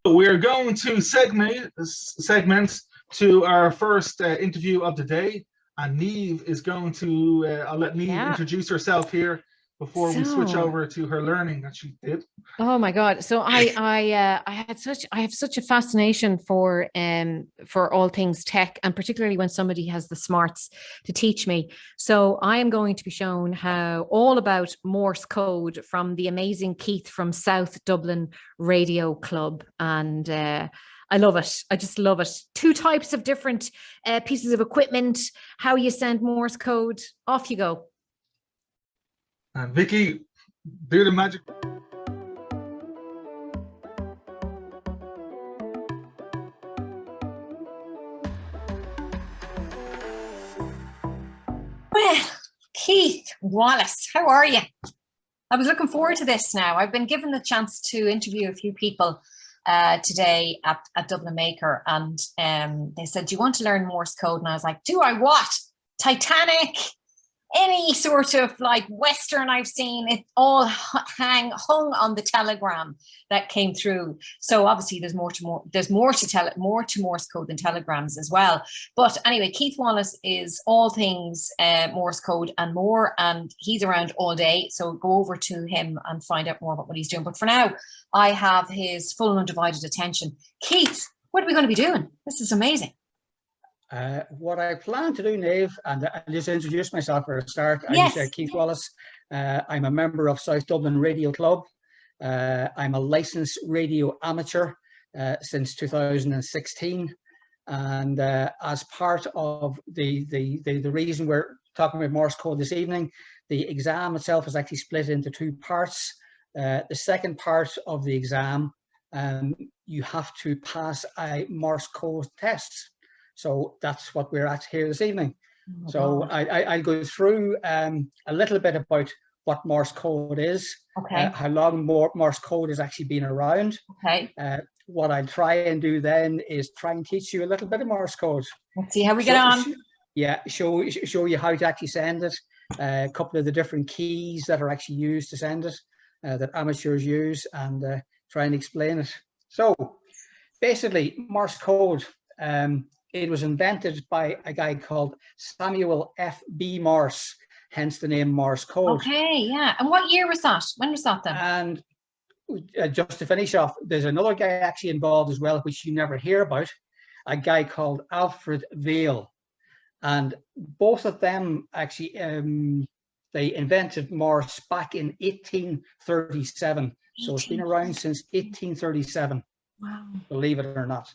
We're going to segment to our first interview of the day, and Neve is going to. I'll let Neve Yeah. introduce herself here before we switch So, over to her learning that she did. oh my God. So I have such a fascination for all things tech, and particularly when somebody has the smarts to teach me. So I am going to be shown how all about Morse code from the amazing Keith from South Dublin Radio Club. And I love it. I just love it. Two types of different pieces of equipment, how you send Morse code. Off you go. And Vicky, do the magic. Well, Keith Wallace, how are you? I was looking forward to this now. I've been given the chance to interview a few people today at Dublin Maker, and they said, do you want to learn Morse code? And I was like, do I what? Titanic? Any sort of like Western I've seen, it all hung on the telegram that came through. So obviously there's more to Morse code than telegrams as well. But anyway, Keith Wallace is all things Morse code and more, and he's around all day. So go over to him and find out more about what he's doing. But for now, I have his full and undivided attention. Keith, what are we going to be doing? This is amazing. What I plan to do, Nave, and I'll just introduce myself for a start. Yes. I'm Keith Wallace. I'm a member of South Dublin Radio Club. I'm a licensed radio amateur since 2016. And as part of the reason we're talking about Morse code this evening, the exam itself is actually split into two parts. The second part of the exam, you have to pass a Morse code test. So that's what we're at here this evening. Oh, so I'll go through a little bit about what Morse code is, okay. How long Morse code has actually been around. Okay. What I'll try and do then is try and teach you a little bit of Morse code. Let's see how we get on. Yeah, show you how to actually send it, a couple of the different keys that are actually used to send it, that amateurs use, and try and explain it. So basically, Morse code, it was invented by a guy called Samuel F.B. Morse, hence the name Morse code. Okay, yeah. And what year was that? When was that then? And just to finish off, there's another guy actually involved as well, which you never hear about, a guy called Alfred Vail. And both of them actually, they invented Morse back in 1837. So it's been around since 1837, wow. Believe it or not.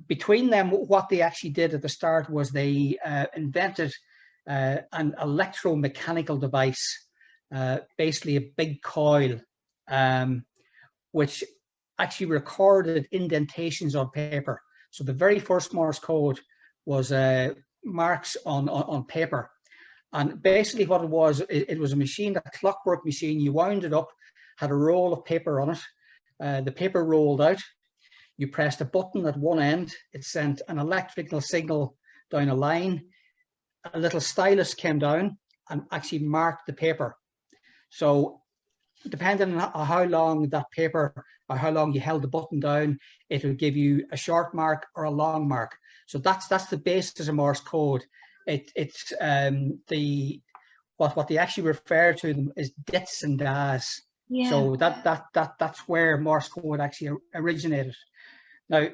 Between them, what they actually did at the start was they invented an electromechanical device, basically a big coil, which actually recorded indentations on paper. So the very first Morse code was marks on paper. And basically what it was a machine, a clockwork machine. You wound it up, had a roll of paper on it. The paper rolled out. You pressed a button at one end, it sent an electrical signal down a line. A little stylus came down and actually marked the paper. So depending on how long that paper, or how long you held the button down, it would give you a short mark or a long mark. So that's the basis of Morse code. It's what they actually refer to them as dits and das. Yeah. So that's where Morse code actually originated. Now,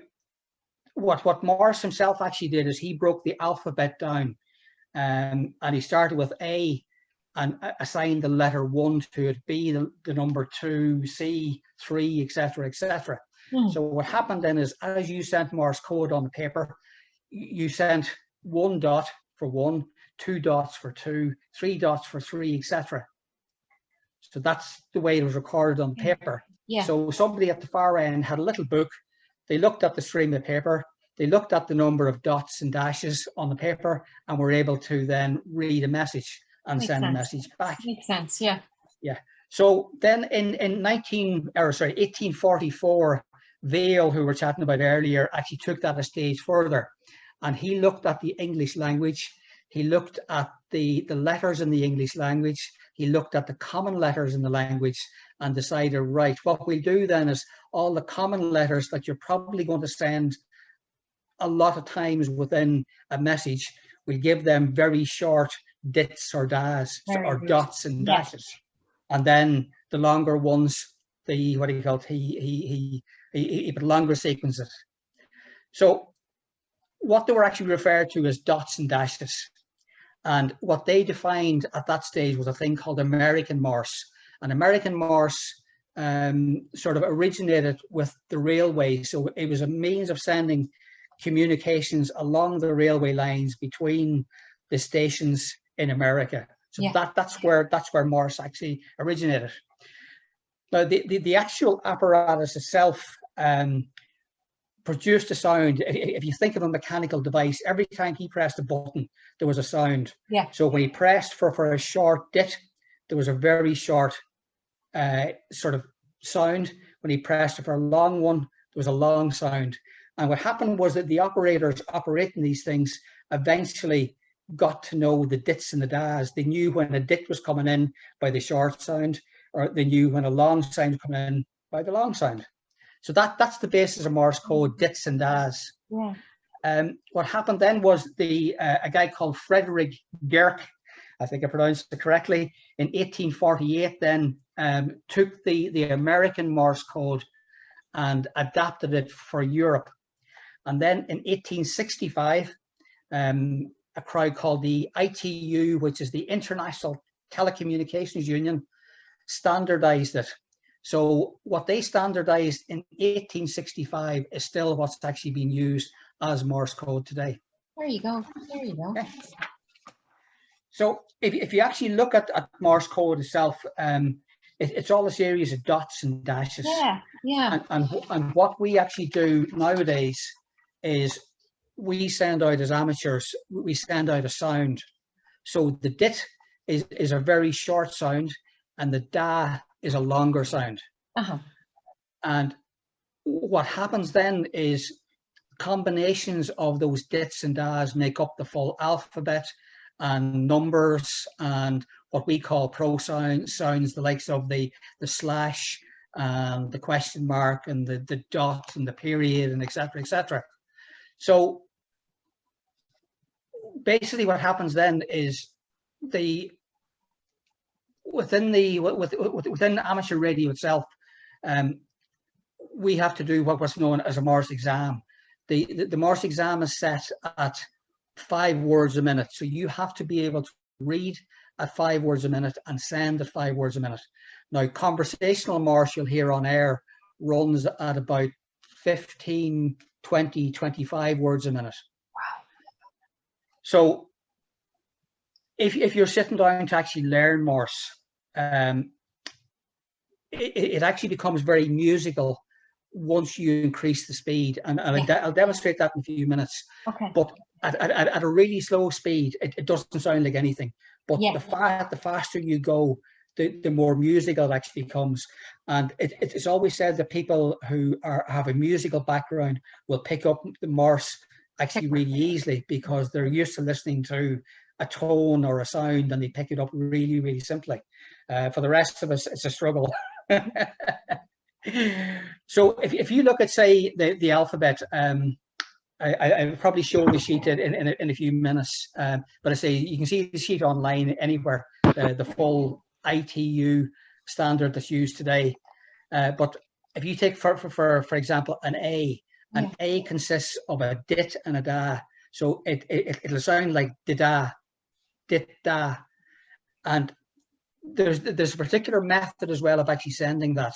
what Morse himself actually did is he broke the alphabet down, and he started with A and assigned the letter 1 to it, B the number 2, C 3, etc., etc. So what happened then is, as you sent Morse code on the paper, you sent 1 dot for 1, 2 dots for 2, 3 dots for 3, etc. So that's the way it was recorded on paper. Yeah. So somebody at the far end had a little book. They looked at the stream of paper, they looked at the number of dots and dashes on the paper, and were able to then read a message and send a message back. Makes sense, yeah. Yeah. So then in 1844, Vail, who we were chatting about earlier, actually took that a stage further, and he looked at the English language. He looked at the letters in the English language, he looked at the common letters in the language and decided, right, what we'll do then is all the common letters that you're probably going to send a lot of times within a message, we give them very short dits or das or dots and dashes. And then the longer ones, he put longer sequences. So what they were actually referred to as dots and dashes. And what they defined at that stage was a thing called American Morse. And American Morse sort of originated with the railway. So it was a means of sending communications along the railway lines between the stations in America. So that's where Morse actually originated. Now the actual apparatus itself produced a sound. If you think of a mechanical device, every time he pressed a button, there was a sound. Yeah. So when he pressed for a short dit, there was a very short sort of sound. When he pressed for a long one, there was a long sound. And what happened was that the operators operating these things eventually got to know the dits and the das. They knew when a dit was coming in by the short sound, or they knew when a long sound was coming in by the long sound. So that's the basis of Morse code, dits and das. Yeah. What happened then was a guy called Frederick Gerck, I think I pronounced it correctly, in 1848 then took the American Morse code and adapted it for Europe. And then in 1865, a crowd called the ITU, which is the International Telecommunications Union, standardized it. So what they standardized in 1865 is still what's actually being used as Morse code today. There you go. There you go. Okay. So if you actually look at Morse code itself, it's all a series of dots and dashes. Yeah, yeah. And what we actually do nowadays is we send out, as amateurs, we send out a sound. So the dit is a very short sound, and the da is a longer sound. Uh-huh. And what happens then is combinations of those dits and das make up the full alphabet, and numbers and what we call pro sounds, the likes of the slash and the question mark and the dot and the period and etc., etc. So basically what happens then is within amateur radio itself, we have to do what's known as a Morse exam. The Morse exam is set at 5 words a minute. So you have to be able to read at 5 words a minute and send at 5 words a minute. Now, conversational Morse you'll hear on air runs at about 15, 20, 25 words a minute. Wow. So if you're sitting down to actually learn Morse, it actually becomes very musical once you increase the speed. And I'll demonstrate that in a few minutes. Okay. But at a really slow speed, it doesn't sound like anything. But the faster you go, the more musical it actually becomes. And it's always said that people who have a musical background will pick up the Morse actually really easily because they're used to listening to a tone or a sound and they pick it up really, really simply. For the rest of us, it's a struggle. So if you look at, say, the alphabet, I'll probably show the sheet in a few minutes, but I say you can see the sheet online anywhere, the full ITU standard that's used today. But if you take, for example, an A consists of a dit and a da. So it'll sound like da, dit, da. And there's a particular method as well of actually sending that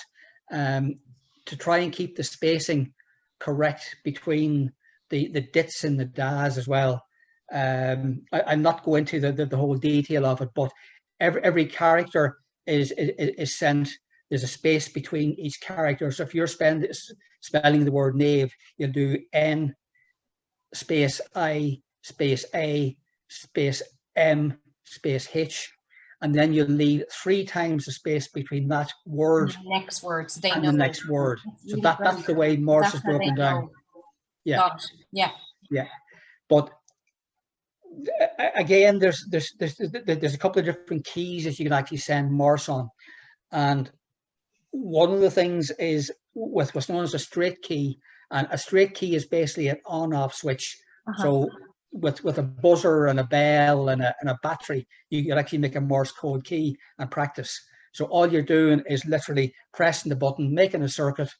to try and keep the spacing correct between the dits and the das as well. I'm not going to the whole detail of it, but every character is sent. There's a space between each character. So if you're spelling the word knave, you'll do N space I space A space M space H, and then you'll leave 3 times the space between that word and the next word, so they and know the next word. So really that's the way Morse is broken down. Yeah. Got it. Yeah. Yeah. But again, there's a couple of different keys that you can actually send Morse on, and one of the things is with what's known as a straight key, and a straight key is basically an on-off switch. So with a buzzer and a bell and a battery, you can actually make a Morse code key and practice. So all you're doing is literally pressing the button, making a circuit,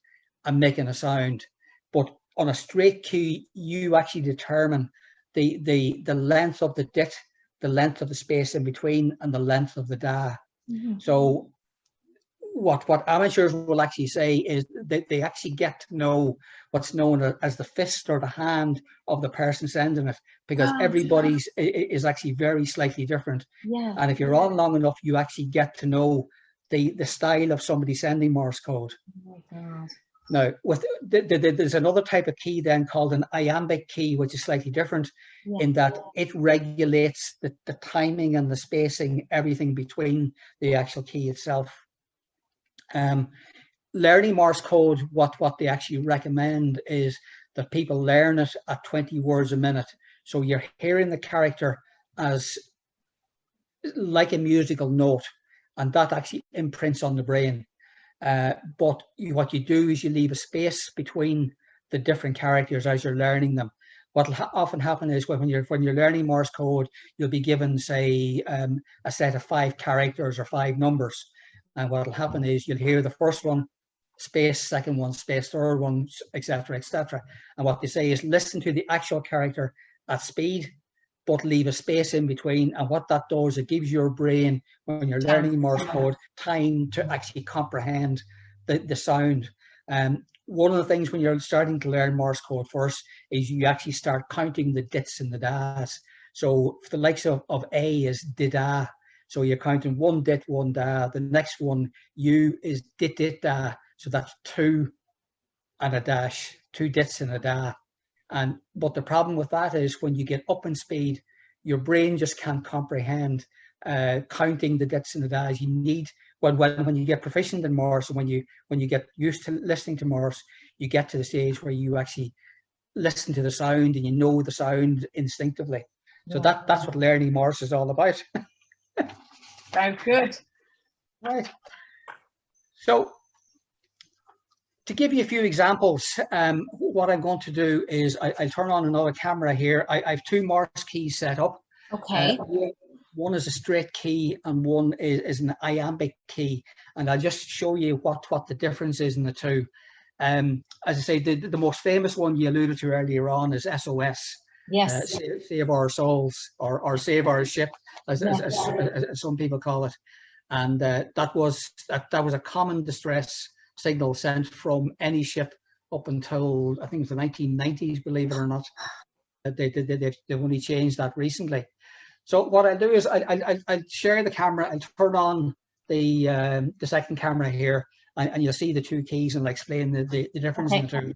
and making a sound. But on a straight key, you actually determine the length of the dit, the length of the space in between, and the length of the da. So what amateurs will actually say is that they actually get to know what's known as the fist or the hand of the person sending it, because everybody's is actually very slightly different. And if you're on long enough, you actually get to know the style of somebody sending Morse code. Oh my God. Now, with there's another type of key then called an iambic key, which is slightly different in that it regulates the timing and the spacing, everything between the actual key itself. Learning Morse code, what they actually recommend is that people learn it at 20 words a minute. So you're hearing the character as like a musical note, and that actually imprints on the brain. But what you do is you leave a space between the different characters as you're learning them. What will often happen is when you're learning Morse code, you'll be given, say, a set of 5 characters or 5 numbers. And what will happen is you'll hear the first one, space, second one, space, third one, etc., etc. And what they say is listen to the actual character at speed, but leave a space in between. And what that does, it gives your brain, when you're learning Morse code, time to actually comprehend the sound. One of the things when you're starting to learn Morse code first is you actually start counting the dits and the das. So for the likes of A is dida. So you're counting 1 dit, 1 da. The next one, U, is dit, dit, da. So that's 2 and a dash, 2 dits and a da. But the problem with that is when you get up in speed, your brain just can't comprehend counting the dits and the das. You need, when you get proficient in Morse, and when you get used to listening to Morse, you get to the stage where you actually listen to the sound and you know the sound instinctively. So that's what learning Morse is all about. Sounds good. Right. So to give you a few examples, what I'm going to do is I'll turn on another camera here. I have 2 Morse keys set up. Okay. One is a straight key and one is an iambic key. And I'll just show you what the difference is in the two. As I say, the most famous one you alluded to earlier on is SOS. Yes. Save our souls, or save our ship, as some people call it. And that was a common distress signal sent from any ship up until I think it was the 1990s, believe it or not. They've only changed that recently. So what I'll do is I'll share the camera and turn on the second camera here, and you'll see the 2 keys, and I'll explain the difference in the two.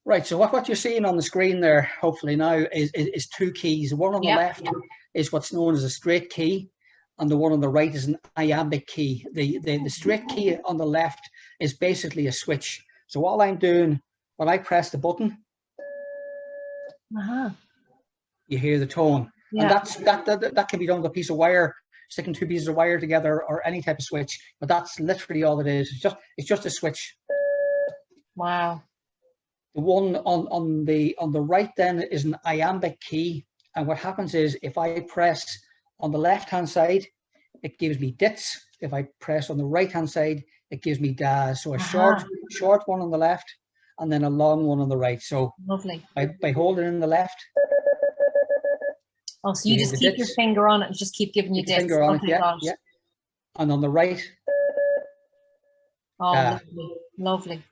Right, so what you're seeing on the screen there, hopefully now, is 2 keys. One on the left is what's known as a straight key, and the one on the right is an iambic key. The straight key on the left is basically a switch. So all I'm doing, when I press the button, you hear the tone. And that can be done with a piece of wire, sticking 2 pieces of wire together, or any type of switch. But that's literally all it is. It's just a switch. Wow. The one on the right then is an iambic key, and what happens is if I press on the left hand side, it gives me dits. If I press on the right hand side, it gives me das. So a short one on the left, and then a long one on the right. So lovely. By holding in the left. Oh, so you just keep your finger on it and just keep giving you dits. Finger on it, yeah. And on the right. Oh, lovely, lovely.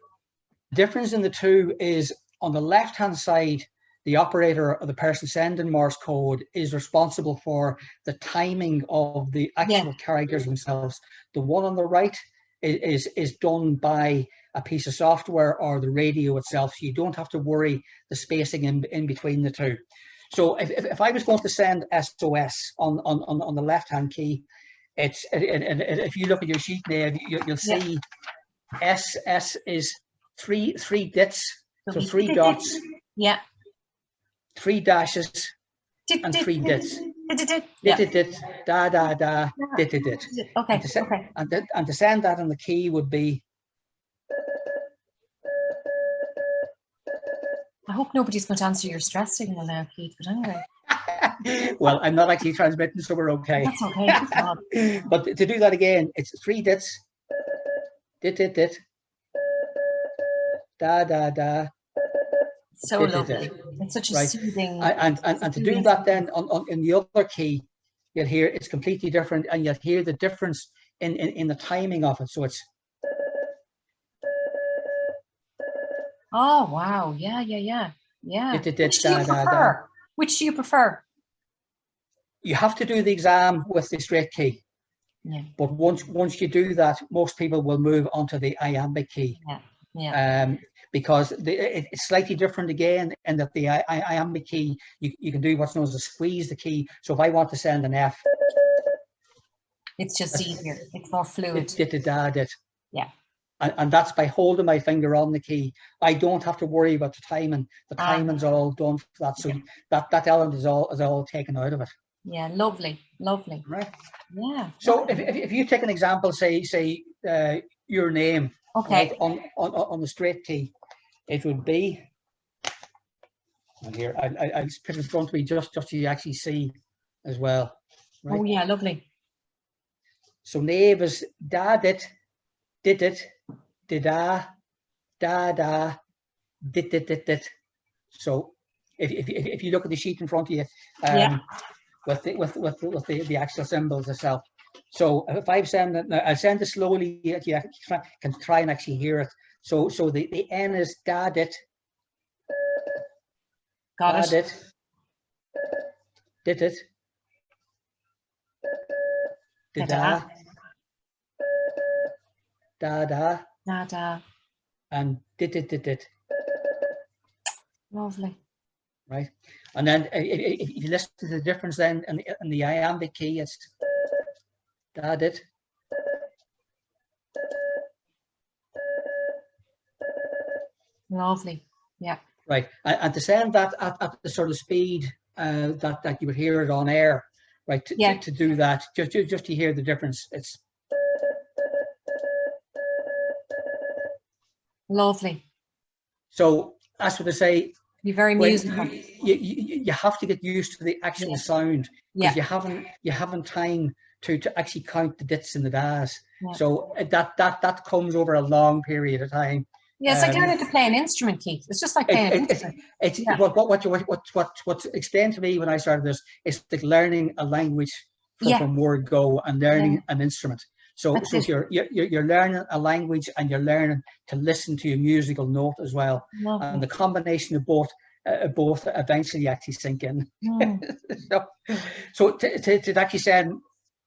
The difference in the two is on the left hand side, the operator or the person sending Morse code is responsible for the timing of the actual characters themselves. The one on the right is done by a piece of software or the radio itself, so you don't have to worry the spacing in between the two. So if I was going to send SOS on the left hand key, it's and if you look at your sheet there, you'll see S is three dits, so 3 dots, Yeah. 3 dashes, and 3 dits. Yeah. Dit, da, da, da, dit. Okay. And to send that on the key would be. I hope nobody's going to answer your stress signal now, Keith, but anyway. Well, I'm not actually transmitting, so we're okay. That's okay. But to do that again, it's 3 dits. Dit, da, da, da. So lovely. It's such a soothing. And to do that then in the other key, you'll hear it's completely different, and you'll hear the difference in the timing of it. So it's. Oh wow! Yeah. Which do you prefer? Which do you prefer? You have to do the exam with the straight key. Yeah. But once you do that, most people will move onto the iambic key. Yeah. Because it's slightly different again, in that the iambic key, you can do what's known as a squeeze the key. So if I want to send an F, it's just easier. It's more fluid. Yeah. And that's by holding my finger on the key. I don't have to worry about the timing. The timing's all done for that. So that element is all taken out of it. Yeah, lovely. Right. Yeah. So if you take an example, say your name, okay, right, on the straight key, it would be. And here I put it in front of me just so you actually see as well. Right? Oh yeah, lovely. So nave is da dit, dida, da da, dit. So if you look at the sheet in front of you, with the actual symbols itself. So if I send it, I send it slowly, you can try and actually hear it. So the N is da dit. Got it. Dit. Da. Da. And dit. Lovely. Right. And then if you listen to the difference then in the iambic key, it's da dit. Lovely. Yeah. Right. And to send that at the sort of speed that you would hear it on air, right? To do that, just to hear the difference, it's lovely. So that's what I say. You're very musical. You have to get used to the actual sound, because you haven't time to actually count the dits and the das. Yeah. So that comes over a long period of time. Yeah, it's like learning to play an instrument, Keith. It's just like playing an instrument. What's explained to me when I started this is like learning a language from word go and learning an instrument. So you're learning a language and you're learning to listen to a musical note as well. Lovely. And the combination of both eventually actually sink in. So to actually say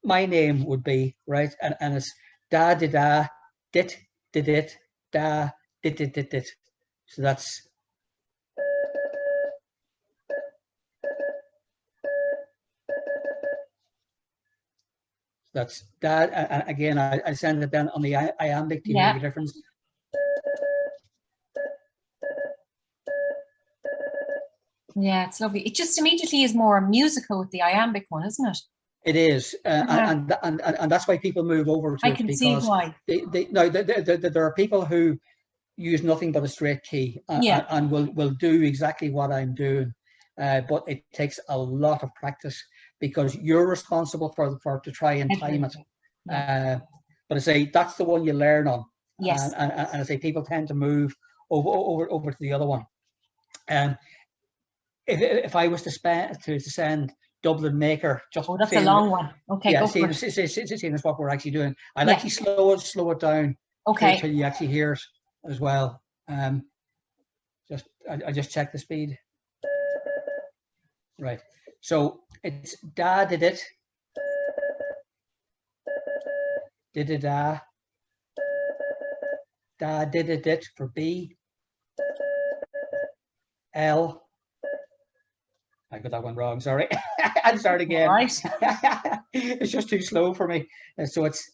my name would be, right, and it's da da dit da dit. So that's that. And again, I send it down on the iambic to hear the difference. Yeah, it's lovely. It just immediately is more musical with the iambic one, isn't it? It is, and that's why people move over to it. I can see why. There are people who use nothing but a straight key and will do exactly what I'm doing, but it takes a lot of practice, because you're responsible for to try and time it. But I say that's the one you learn on. Yes. And I say people tend to move over to the other one. If I was to send Dublin Maker, just that's a long one. Okay, yeah, go seeing as what we're actually doing, I'll actually slow it down. Okay. Until you actually hear it as well. I just check the speed. Right. So it's da did it. Did da. Da did it for B. L. I got that one wrong, sorry. I'll start again. All right. It's just too slow for me. So it's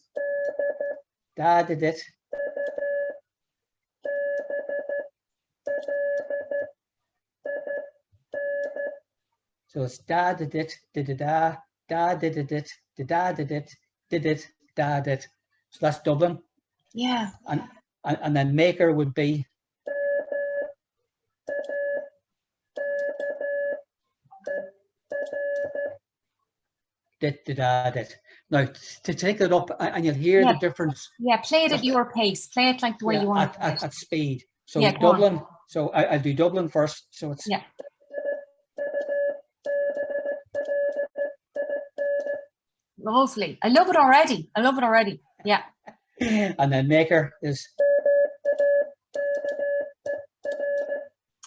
da da dit. So it's da da dit, da da da, da da da dit, da da da dit, da dit, da dit. So that's Dublin. Yeah. And then Maker would be dit da da dit. Now to take it up, and you'll hear the difference. Yeah, play it at your pace. Play it like the way you want at speed. So yeah, Dublin. So I'll do Dublin first. So it's lovely. I love it already. I love it already. Yeah. And then Maker is.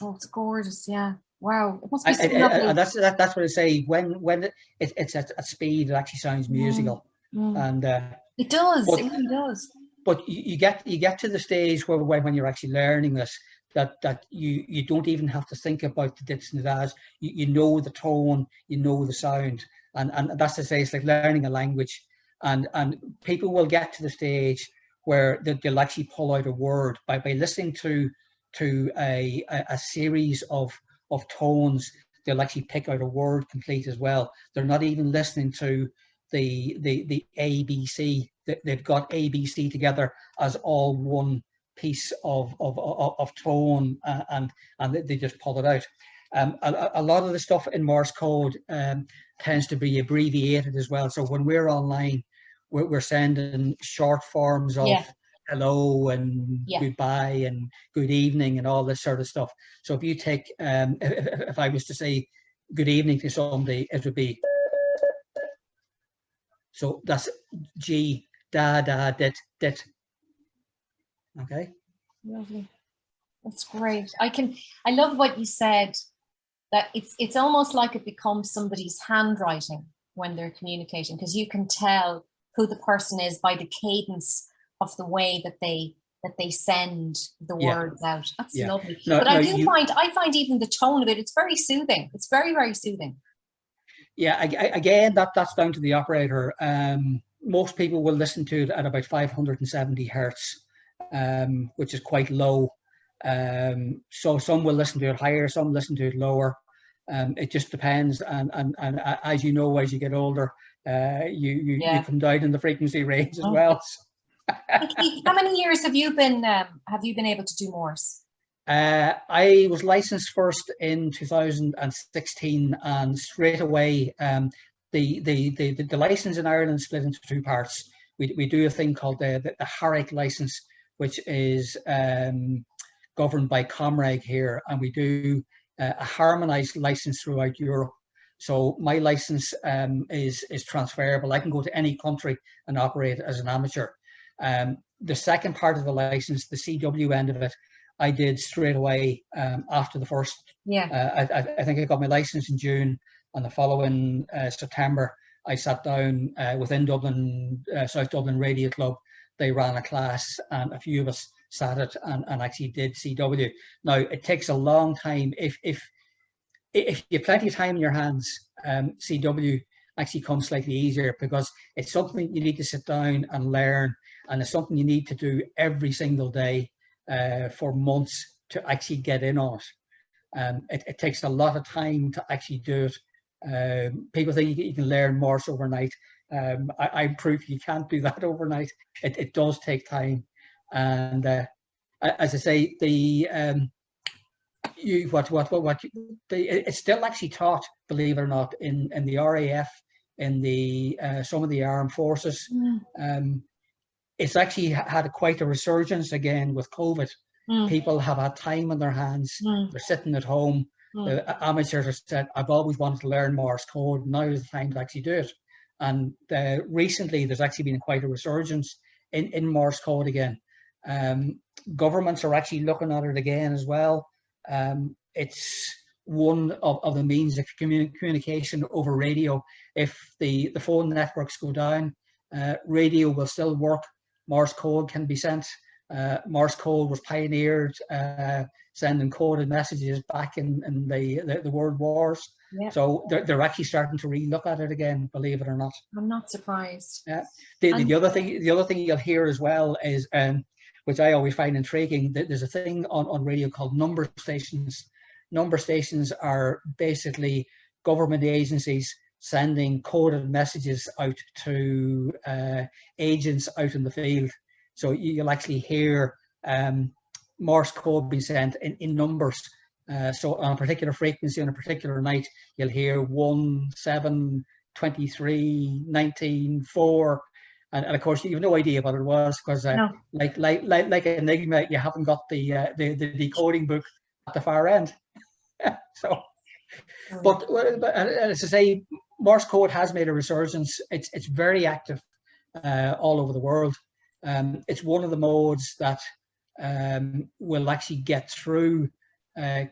Oh, it's gorgeous. Yeah. Wow. It must be so lovely. And that's what I say. When it's at speed, it actually sounds musical. And it does. It really does. But you get to the stage where when you're actually learning this, that you don't even have to think about the dits and the das. You know the tone, you know the sound, and that's to say, it's like learning a language. And people will get to the stage where they'll actually pull out a word by listening to a series of tones. They'll actually pick out a word complete as well. They're not even listening to the ABC. They've got ABC together as all one piece of tone, and they just pull it out. A lot of the stuff in Morse code tends to be abbreviated as well. So when we're online, we're sending short forms of hello and goodbye and good evening and all this sort of stuff. So if you take, if I was to say good evening to somebody, it would be, so that's G, da, da, dit, dit. Okay. Lovely. That's great. I love what you said, that it's almost like it becomes somebody's handwriting when they're communicating, because you can tell who the person is by the cadence of the way that they send the words out. That's lovely. But I find even the tone of it, it's very soothing. It's very, very soothing. Yeah, again, that's down to the operator. Most people will listen to it at about 570 hertz, which is quite low. So some will listen to it higher, some listen to it lower. It just depends, and as you know, as you get older, you come down in the frequency range as well. How many years have you been able to do Morse? I was licensed first in 2016, and straight away the license in Ireland split into two parts. We do a thing called the HARIC license, which is governed by Comreg here, and we do a harmonized license throughout Europe. So my license is transferable. I can go to any country and operate as an amateur. The second part of the license, the CW end of it, I did straight away after the first. I think I got my license in June, and the following September, I sat down within Dublin, South Dublin Radio Club. They ran a class, and a few of us sat it and actually did CW. Now it takes a long time. If you have plenty of time in your hands, CW actually comes slightly easier, because it's something you need to sit down and learn, and it's something you need to do every single day for months to actually get in on it. It takes a lot of time to actually do it. People think you can learn Morse overnight. I'm proof you can't do that overnight. It does take time, and as I say, it's still actually taught, believe it or not, in the RAF, in the some of the armed forces. It's actually had quite a resurgence again with COVID. People have had time on their hands. They're sitting at home. The amateurs have said, I've always wanted to learn Morse code. Now is the time to actually do it. And recently, there's actually been quite a resurgence in Morse code again. Governments are actually looking at it again as well. It's one of the means of communication over radio. If the phone networks go down, radio will still work. Morse code can be sent. Morse code was pioneered sending coded messages back in the World Wars. Yeah. So they're actually starting to re-look at it again, believe it or not. I'm not surprised. Yeah. The other thing you'll hear as well is, which I always find intriguing, that there's a thing on radio called number stations. Number stations are basically government agencies sending coded messages out to agents out in the field. So you'll actually hear Morse code being sent in numbers. So on a particular frequency on a particular night, you'll hear 1, 7, 23, 19, 4. And of course, you have no idea what it was because, No. like Enigma, you haven't got the decoding book at the far end. So, but as I say, Morse code has made a resurgence. It's very active all over the world. It's one of the modes that will actually get through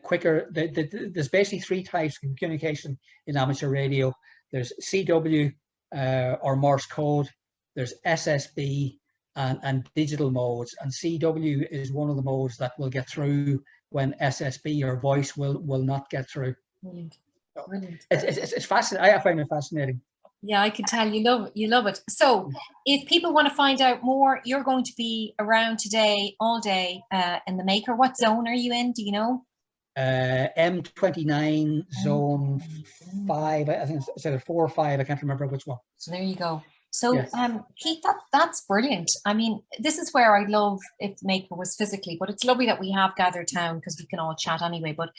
quicker. There's basically 3 types of communication in amateur radio. There's CW or Morse code. There's SSB and digital modes. And CW is one of the modes that will get through when SSB or voice will not get through. Brilliant. Brilliant. It's fascinating. I find it fascinating. Yeah, I can tell you love it. So if people want to find out more, you're going to be around today, all day in the Maker. What zone are you in? Do you know? M29 zone 5. I think it's either 4 or 5. I can't remember which one. So there you go. So Yes. Keith, that's brilliant. I mean, this is where I love if the Maker was physically, but it's lovely that we have gathered town because we can all chat anyway. But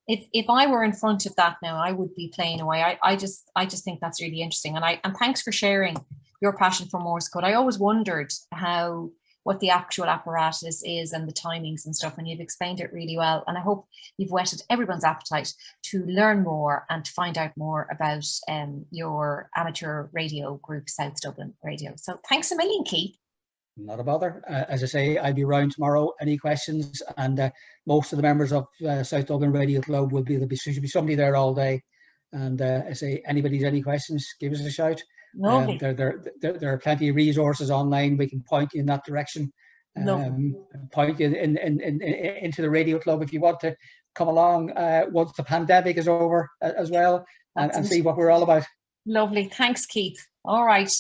if I were in front of that now, I would be playing away. I just think that's really interesting. And thanks for sharing your passion for Morse code. I always wondered what the actual apparatus is and the timings and stuff, and you've explained it really well. And I hope you've whetted everyone's appetite to learn more and to find out more about your amateur radio group, South Dublin Radio. So thanks a million, Keith. Not a bother. As I say, I'll be around tomorrow. Any questions? And most of the members of South Dublin Radio Club there should be somebody there all day. And I say, anybody's any questions, give us a shout. There are plenty of resources online. We can point you in that direction. Point you into the radio club if you want to come along once the pandemic is over as well, and see what we're all about. Lovely. Thanks, Keith. All right.